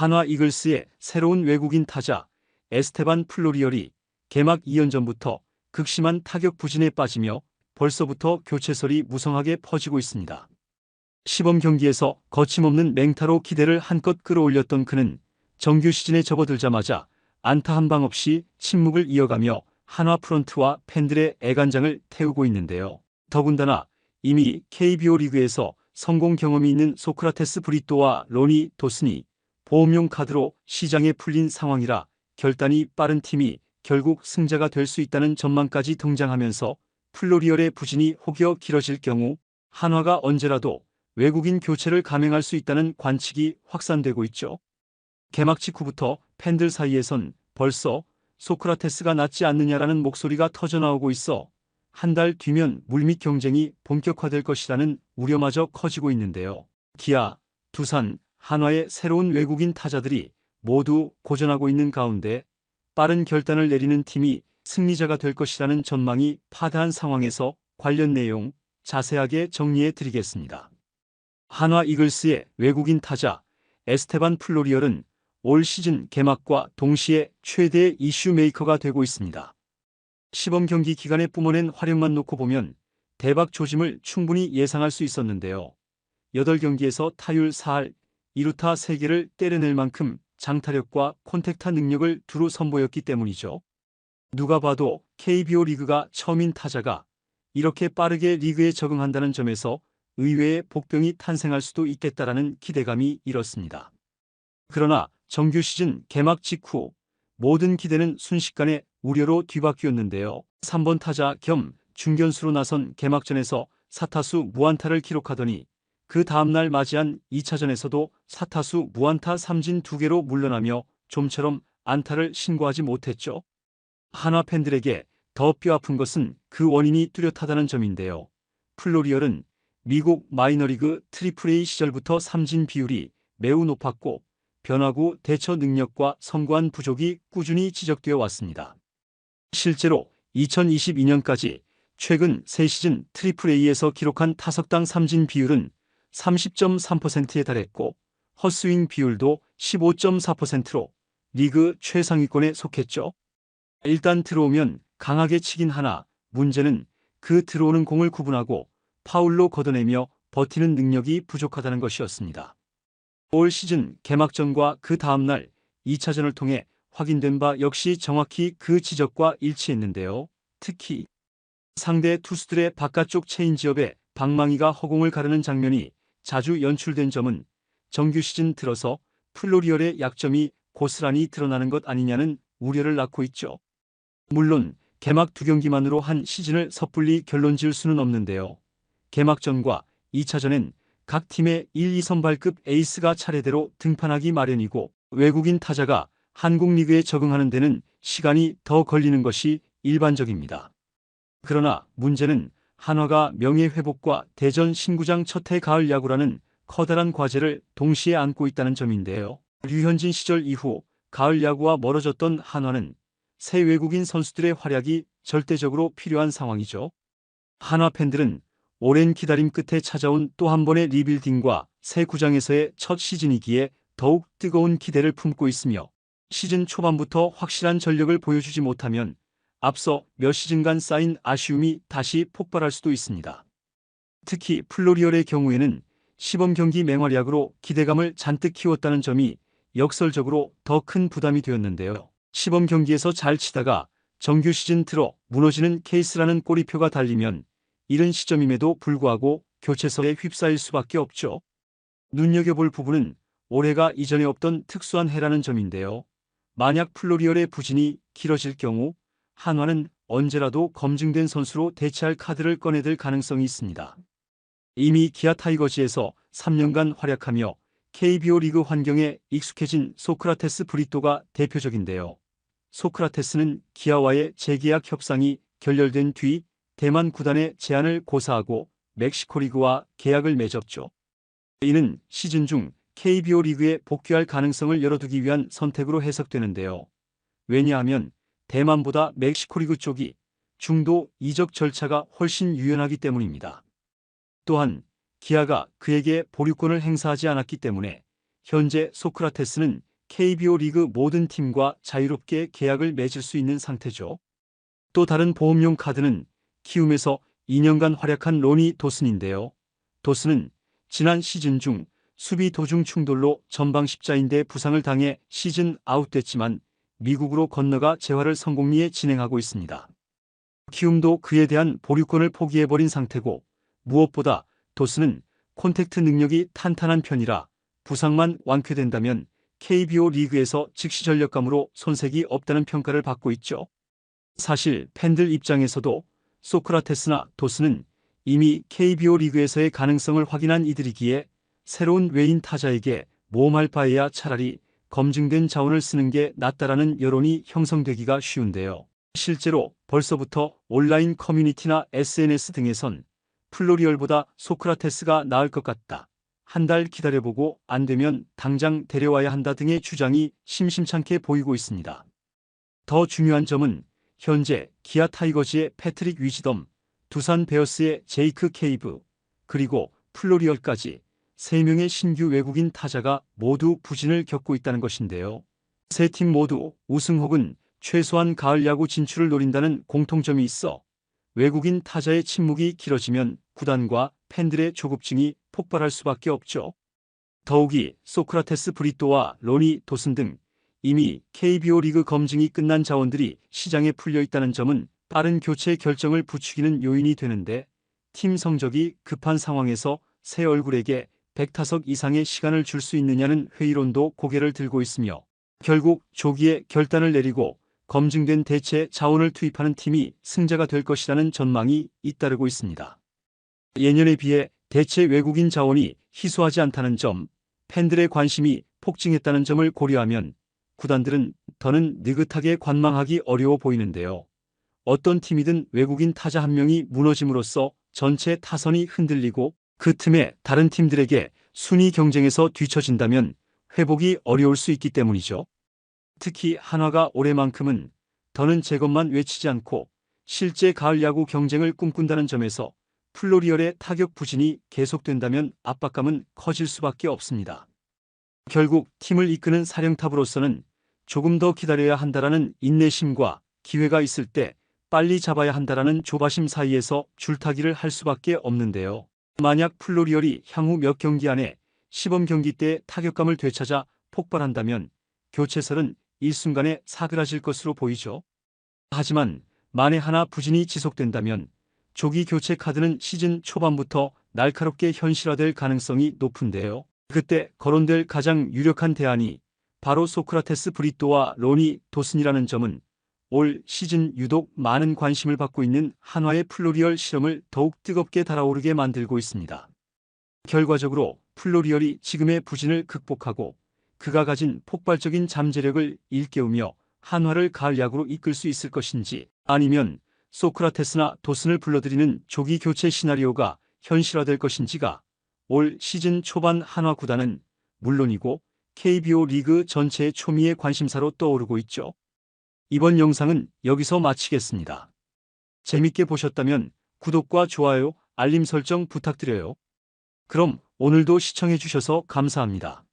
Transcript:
한화 이글스의 새로운 외국인 타자 에스테반 플로리얼이 개막 2년 전부터 극심한 타격 부진에 빠지며 벌써부터 교체설이 무성하게 퍼지고 있습니다. 시범 경기에서 거침없는 맹타로 기대를 한껏 끌어올렸던 그는 정규 시즌에 접어들자마자 안타 한 방 없이 침묵을 이어가며 한화 프런트와 팬들의 애간장을 태우고 있는데요. 더군다나 이미 KBO 리그에서 성공 경험이 있는 소크라테스 브리또와 로니 도슨이 보험용 카드로 시장에 풀린 상황이라 결단이 빠른 팀이 결국 승자가 될 수 있다는 전망까지 등장하면서 플로리얼의 부진이 혹여 길어질 경우 한화가 언제라도 외국인 교체를 감행할 수 있다는 관측이 확산되고 있죠. 개막 직후부터 팬들 사이에선 벌써 소크라테스가 낫지 않느냐라는 목소리가 터져나오고 있어 한 달 뒤면 물밑 경쟁이 본격화될 것이라는 우려마저 커지고 있는데요. 기아, 두산, 한화의 새로운 외국인 타자들이 모두 고전하고 있는 가운데 빠른 결단을 내리는 팀이 승리자가 될 것이라는 전망이 파다한 상황에서 관련 내용 자세하게 정리해 드리겠습니다. 한화 이글스의 외국인 타자 에스테반 플로리얼은 올 시즌 개막과 동시에 최대의 이슈 메이커가 되고 있습니다. 시범 경기 기간에 뿜어낸 활약만 놓고 보면 대박 조짐을 충분히 예상할 수 있었는데요. 8경기에서 타율 4할 2루타 3개를 때려낼 만큼 장타력과 콘택타 능력을 두루 선보였기 때문이죠. 누가 봐도 KBO 리그가 처음인 타자가 이렇게 빠르게 리그에 적응한다는 점에서 의외의 복병이 탄생할 수도 있겠다라는 기대감이 일었습니다. 그러나 정규 시즌 개막 직후 모든 기대는 순식간에 우려로 뒤바뀌었는데요. 3번 타자 겸 중견수로 나선 개막전에서 4타수 무안타를 기록하더니 그 다음날 맞이한 2차전에서도 4타수 무안타 3진 2개로 물러나며 좀처럼 안타를 신고하지 못했죠. 한화 팬들에게 더 뼈아픈 것은 그 원인이 뚜렷하다는 점인데요. 플로리얼은 미국 마이너리그 트리플A 시절부터 삼진 비율이 매우 높았고 변화구 대처 능력과 선구안 부족이 꾸준히 지적되어 왔습니다. 실제로 2022년까지 최근 3시즌 트리플A에서 기록한 타석당 삼진 비율은 30.3%에 달했고 헛스윙 비율도 15.4%로 리그 최상위권에 속했죠. 일단 들어오면 강하게 치긴 하나 문제는 그 들어오는 공을 구분하고 파울로 걷어내며 버티는 능력이 부족하다는 것이었습니다. 올 시즌 개막전과 그 다음날 2차전을 통해 확인된 바 역시 정확히 그 지적과 일치했는데요. 특히 상대 투수들의 바깥쪽 체인지업에 방망이가 허공을 가르는 장면이 자주 연출된 점은 정규 시즌 들어서 플로리얼의 약점이 고스란히 드러나는 것 아니냐는 우려를 낳고 있죠. 물론 개막 2경기만으로 한 시즌을 섣불리 결론지을 수는 없는데요. 개막전과 2차전엔 각 팀의 1, 2선발급 에이스가 차례대로 등판하기 마련이고 외국인 타자가 한국 리그에 적응하는 데는 시간이 더 걸리는 것이 일반적입니다. 그러나 문제는 한화가 명예회복과 대전 신구장 첫해 가을 야구라는 커다란 과제를 동시에 안고 있다는 점인데요. 류현진 시절 이후 가을 야구와 멀어졌던 한화는 새 외국인 선수들의 활약이 절대적으로 필요한 상황이죠. 한화 팬들은 오랜 기다림 끝에 찾아온 또 한 번의 리빌딩과 새 구장에서의 첫 시즌이기에 더욱 뜨거운 기대를 품고 있으며 시즌 초반부터 확실한 전력을 보여주지 못하면 앞서 몇 시즌간 쌓인 아쉬움이 다시 폭발할 수도 있습니다. 특히 플로리얼의 경우에는 시범 경기 맹활약으로 기대감을 잔뜩 키웠다는 점이 역설적으로 더 큰 부담이 되었는데요. 시범 경기에서 잘 치다가 정규 시즌 들어 무너지는 케이스라는 꼬리표가 달리면 이른 시점임에도 불구하고 교체설에 휩싸일 수밖에 없죠. 눈여겨볼 부분은 올해가 이전에 없던 특수한 해라는 점인데요. 만약 플로리얼의 부진이 길어질 경우 한화는 언제라도 검증된 선수로 대체할 카드를 꺼내들 가능성이 있습니다. 이미 기아 타이거즈에서 3년간 활약하며 KBO 리그 환경에 익숙해진 소크라테스 브리또가 대표적인데요. 소크라테스는 기아와의 재계약 협상이 결렬된 뒤 대만 구단의 제안을 고사하고 멕시코 리그와 계약을 맺었죠. 이는 시즌 중 KBO 리그에 복귀할 가능성을 열어두기 위한 선택으로 해석되는데요. 왜냐하면 대만보다 멕시코 리그 쪽이 중도 이적 절차가 훨씬 유연하기 때문입니다. 또한 기아가 그에게 보류권을 행사하지 않았기 때문에 현재 소크라테스는 KBO 리그 모든 팀과 자유롭게 계약을 맺을 수 있는 상태죠. 또 다른 보험용 카드는 키움에서 2년간 활약한 로니 도슨인데요. 도슨은 지난 시즌 중 수비 도중 충돌로 전방 십자인대 부상을 당해 시즌 아웃됐지만 미국으로 건너가 재활을 성공리에 진행하고 있습니다. 키움도 그에 대한 보류권을 포기해버린 상태고 무엇보다 도슨은 콘택트 능력이 탄탄한 편이라 부상만 완쾌된다면 KBO 리그에서 즉시 전력감으로 손색이 없다는 평가를 받고 있죠. 사실 팬들 입장에서도 소크라테스나 도슨은 이미 KBO 리그에서의 가능성을 확인한 이들이기에 새로운 외인 타자에게 모험할 바에야 차라리 검증된 자원을 쓰는 게 낫다라는 여론이 형성되기가 쉬운데요. 실제로 벌써부터 온라인 커뮤니티나 SNS 등에선 플로리얼보다 소크라테스가 나을 것 같다. 한 달 기다려보고 안 되면 당장 데려와야 한다 등의 주장이 심심찮게 보이고 있습니다. 더 중요한 점은 현재 기아 타이거즈의 패트릭 위즈덤, 두산 베어스의 제이크 케이브, 그리고 플로리얼까지 3명의 신규 외국인 타자가 모두 부진을 겪고 있다는 것인데요. 세 팀 모두 우승 혹은 최소한 가을 야구 진출을 노린다는 공통점이 있어 외국인 타자의 침묵이 길어지면 구단과 팬들의 조급증이 폭발할 수밖에 없죠. 더욱이 소크라테스 브리또와 로니 도슨 등 이미 KBO 리그 검증이 끝난 자원들이 시장에 풀려 있다는 점은 빠른 교체 결정을 부추기는 요인이 되는데 팀 성적이 급한 상황에서 새 얼굴에게 100타석 이상의 시간을 줄 수 있느냐는 회의론도 고개를 들고 있으며 결국 조기에 결단을 내리고 검증된 대체 자원을 투입하는 팀이 승자가 될 것이라는 전망이 잇따르고 있습니다. 예년에 비해 대체 외국인 자원이 희소하지 않다는 점, 팬들의 관심이 폭증했다는 점을 고려하면 구단들은 더는 느긋하게 관망하기 어려워 보이는데요. 어떤 팀이든 외국인 타자 한 명이 무너짐으로써 전체 타선이 흔들리고 그 틈에 다른 팀들에게 순위 경쟁에서 뒤처진다면 회복이 어려울 수 있기 때문이죠. 특히 한화가 올해만큼은 더는 제 것만 외치지 않고 실제 가을 야구 경쟁을 꿈꾼다는 점에서 플로리얼의 타격 부진이 계속된다면 압박감은 커질 수밖에 없습니다. 결국 팀을 이끄는 사령탑으로서는 조금 더 기다려야 한다라는 인내심과 기회가 있을 때 빨리 잡아야 한다라는 조바심 사이에서 줄타기를 할 수밖에 없는데요. 만약 플로리얼이 향후 몇 경기 안에 시범 경기 때 타격감을 되찾아 폭발한다면 교체설은 일순간에 사그라질 것으로 보이죠. 하지만 만에 하나 부진이 지속된다면 조기 교체 카드는 시즌 초반부터 날카롭게 현실화될 가능성이 높은데요. 그때 거론될 가장 유력한 대안이 바로 소크라테스 브리또와 로니 도슨이라는 점은 올 시즌 유독 많은 관심을 받고 있는 한화의 플로리얼 실험을 더욱 뜨겁게 달아오르게 만들고 있습니다. 결과적으로 플로리얼이 지금의 부진을 극복하고 그가 가진 폭발적인 잠재력을 일깨우며 한화를 가을 야구로 이끌 수 있을 것인지 아니면 소크라테스나 도슨을 불러들이는 조기 교체 시나리오가 현실화될 것인지가 올 시즌 초반 한화 구단은 물론이고 KBO 리그 전체의 초미의 관심사로 떠오르고 있죠. 이번 영상은 여기서 마치겠습니다. 재밌게 보셨다면 구독과 좋아요, 알림 설정 부탁드려요. 그럼 오늘도 시청해주셔서 감사합니다.